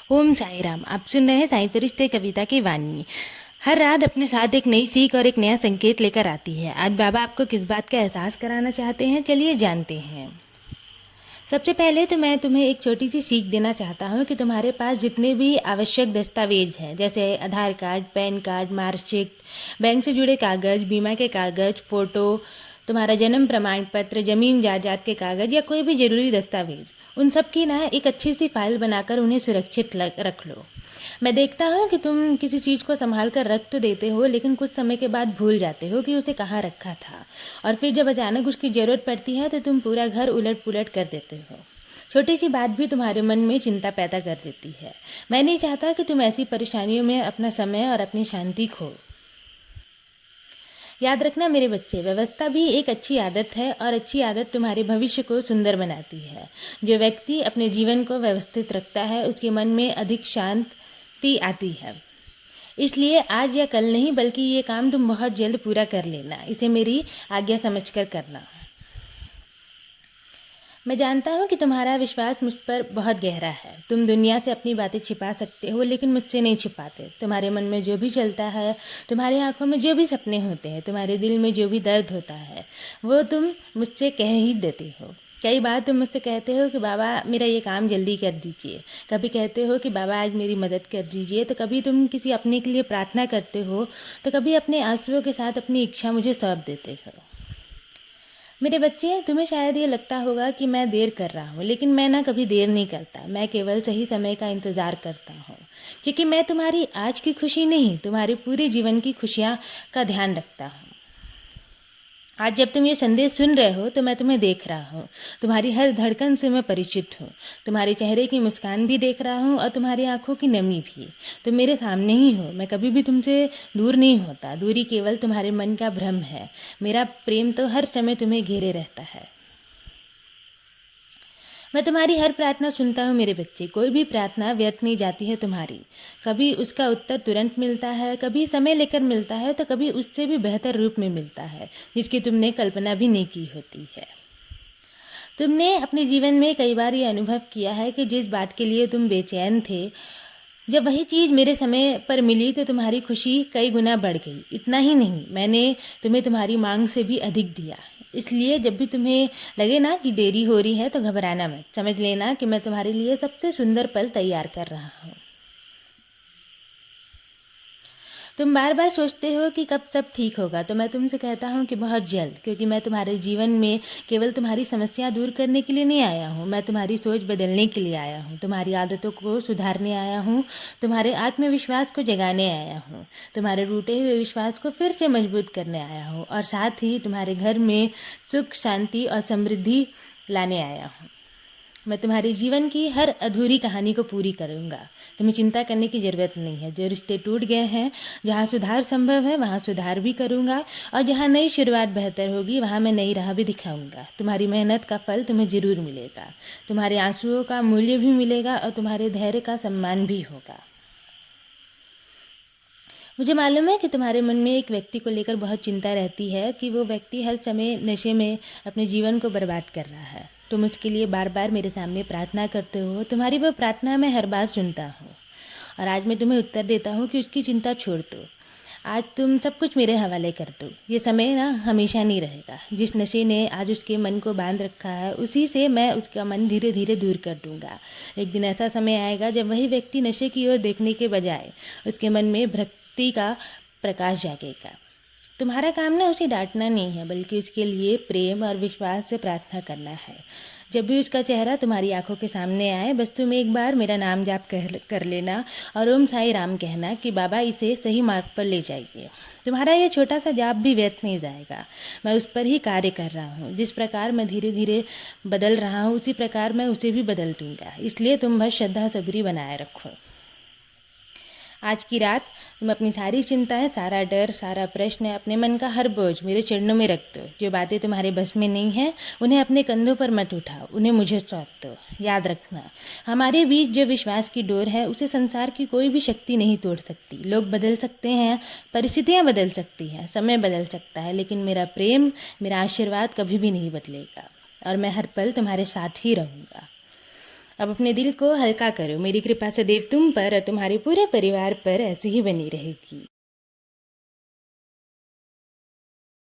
ओम साई राम। आप सुन रहे हैं साई फरिश्ते कविता की वाणी। हर रात अपने साथ एक नई सीख और एक नया संकेत लेकर आती है। आज बाबा आपको किस बात का एहसास कराना चाहते हैं, चलिए जानते हैं। सबसे पहले तो मैं तुम्हें एक छोटी सी सीख देना चाहता हूँ कि तुम्हारे पास जितने भी आवश्यक दस्तावेज हैं, जैसे Aadhaar card, PAN card, marksheet, bank से जुड़े कागज़, बीमा के कागज़, फ़ोटो, तुम्हारा जन्म प्रमाण पत्र, ज़मीन जायदाद के कागज़ या कोई भी ज़रूरी दस्तावेज, उन सब की ना एक अच्छी सी फाइल बनाकर उन्हें सुरक्षित रख लो। मैं देखता हूँ कि तुम किसी चीज़ को संभाल कर रख तो देते हो, लेकिन कुछ समय के बाद भूल जाते हो कि उसे कहाँ रखा था, और फिर जब अचानक उसकी ज़रूरत पड़ती है तो तुम पूरा घर उलट पुलट कर देते हो। छोटी सी बात भी तुम्हारे मन में चिंता पैदा कर देती है। मैं नहीं चाहता कि तुम ऐसी परेशानियों में अपना समय और अपनी शांति खो। याद रखना मेरे बच्चे, व्यवस्था भी एक अच्छी आदत है और अच्छी आदत तुम्हारे भविष्य को सुंदर बनाती है। जो व्यक्ति अपने जीवन को व्यवस्थित रखता है उसके मन में अधिक शांति आती है। इसलिए आज या कल नहीं, बल्कि ये काम तुम बहुत जल्द पूरा कर लेना। इसे मेरी आज्ञा समझकर करना। मैं जानता हूँ कि तुम्हारा विश्वास मुझ पर बहुत गहरा है। तुम दुनिया से अपनी बातें छिपा सकते हो, लेकिन मुझसे नहीं छिपाते। तुम्हारे मन में जो भी चलता है, तुम्हारी आंखों में जो भी सपने होते हैं, तुम्हारे दिल में जो भी दर्द होता है, वो तुम मुझसे कह ही देते हो। कई बार तुम मुझसे कहते हो कि बाबा मेरा ये काम जल्दी कर दीजिए। कभी कहते हो कि बाबा आज मेरी मदद कर दीजिए। तो कभी तुम किसी अपने के लिए प्रार्थना करते हो, तो कभी अपने आंसुओं के साथ अपनी इच्छा मुझे सौंप देते हो। मेरे बच्चे, तुम्हें शायद ये लगता होगा कि मैं देर कर रहा हूँ, लेकिन मैं ना कभी देर नहीं करता। मैं केवल सही समय का इंतज़ार करता हूँ, क्योंकि मैं तुम्हारी आज की खुशी नहीं, तुम्हारे पूरे जीवन की खुशियाँ का ध्यान रखता हूँ। आज जब तुम ये संदेश सुन रहे हो तो मैं तुम्हें देख रहा हूँ। तुम्हारी हर धड़कन से मैं परिचित हूँ। तुम्हारे चेहरे की मुस्कान भी देख रहा हूँ और तुम्हारी आंखों की नमी भी। तुम मेरे सामने ही हो। मैं कभी भी तुमसे दूर नहीं होता। दूरी केवल तुम्हारे मन का भ्रम है। मेरा प्रेम तो हर समय तुम्हें घेरे रहता है। मैं तुम्हारी हर प्रार्थना सुनता हूँ मेरे बच्चे। कोई भी प्रार्थना व्यर्थ नहीं जाती है तुम्हारी। कभी उसका उत्तर तुरंत मिलता है, कभी समय लेकर मिलता है, तो कभी उससे भी बेहतर रूप में मिलता है, जिसकी तुमने कल्पना भी नहीं की होती है। तुमने अपने जीवन में कई बार ये अनुभव किया है कि जिस बात के लिए तुम बेचैन थे, जब वही चीज़ मेरे समय पर मिली तो तुम्हारी खुशी कई गुना बढ़ गई। इतना ही नहीं, मैंने तुम्हें तुम्हारी मांग से भी अधिक दिया। इसलिए जब भी तुम्हें लगे ना कि देरी हो रही है तो घबराना मत। समझ लेना कि मैं तुम्हारे लिए सबसे सुंदर पल तैयार कर रहा हूँ। तुम बार बार सोचते हो कि कब सब ठीक होगा, तो मैं तुमसे कहता हूँ कि बहुत जल्द, क्योंकि मैं तुम्हारे जीवन में केवल तुम्हारी समस्या दूर करने के लिए नहीं आया हूँ। मैं तुम्हारी सोच बदलने के लिए आया हूँ, तुम्हारी आदतों को सुधारने आया हूँ, तुम्हारे आत्मविश्वास को जगाने आया हूँ, तुम्हारे टूटे हुए विश्वास को फिर से मजबूत करने आया हूँ, और साथ ही तुम्हारे घर में सुख, शांति और समृद्धि लाने आया हूँ। मैं तुम्हारे जीवन की हर अधूरी कहानी को पूरी करूँगा। तुम्हें चिंता करने की ज़रूरत नहीं है। जो रिश्ते टूट गए हैं, जहाँ सुधार संभव है वहाँ सुधार भी करूँगा, और जहाँ नई शुरुआत बेहतर होगी वहाँ मैं नई राह भी दिखाऊँगा। तुम्हारी मेहनत का फल तुम्हें ज़रूर मिलेगा। तुम्हारे आंसुओं का मूल्य भी मिलेगा और तुम्हारे धैर्य का सम्मान भी होगा। मुझे मालूम है कि तुम्हारे मन में एक व्यक्ति को लेकर बहुत चिंता रहती है कि वो व्यक्ति हर समय नशे में अपने जीवन को बर्बाद कर रहा है। तुम उसके लिए बार बार मेरे सामने प्रार्थना करते हो। तुम्हारी वो प्रार्थना मैं हर बार सुनता हूँ, और आज मैं तुम्हें उत्तर देता हूँ कि उसकी चिंता छोड़ दो। आज तुम सब कुछ मेरे हवाले कर दो। ये समय ना हमेशा नहीं रहेगा। जिस नशे ने आज उसके मन को बांध रखा है, उसी से मैं उसका मन धीरे धीरे दूर कर दूंगा। एक दिन ऐसा समय आएगा जब वही व्यक्ति नशे की ओर देखने के बजाय उसके मन में भक्ति का प्रकाश जागेगा। तुम्हारा काम ना उसे डांटना नहीं है, बल्कि उसके लिए प्रेम और विश्वास से प्रार्थना करना है। जब भी उसका चेहरा तुम्हारी आंखों के सामने आए, बस तुम एक बार मेरा नाम जाप कर लेना और ओम साई राम कहना कि बाबा इसे सही मार्ग पर ले जाइए। तुम्हारा ये छोटा सा जाप भी व्यर्थ नहीं जाएगा। मैं उस पर ही कार्य कर रहा हूँ। जिस प्रकार मैं धीरे धीरे बदल रहा हूँ, उसी प्रकार मैं उसे भी बदल दूंगा। इसलिए तुम बस श्रद्धा सबरी बनाए रखो। आज की रात तुम अपनी सारी चिंताएं, सारा डर, सारा प्रश्न, अपने मन का हर बोझ मेरे चरणों में रख दो। जो बातें तुम्हारे बस में नहीं हैं, उन्हें अपने कंधों पर मत उठाओ, उन्हें मुझे सौंप दो। याद रखना, हमारे बीच जो विश्वास की डोर है, उसे संसार की कोई भी शक्ति नहीं तोड़ सकती। लोग बदल सकते हैं, परिस्थितियाँ बदल सकती हैं, समय बदल सकता है, लेकिन मेरा प्रेम, मेरा आशीर्वाद कभी भी नहीं बदलेगा, और मैं हर पल तुम्हारे साथ ही रहूँगा। अब अपने दिल को हल्का करो। मेरी कृपा सदैव तुम पर और तुम्हारे पूरे परिवार पर ऐसी ही बनी रहेगी।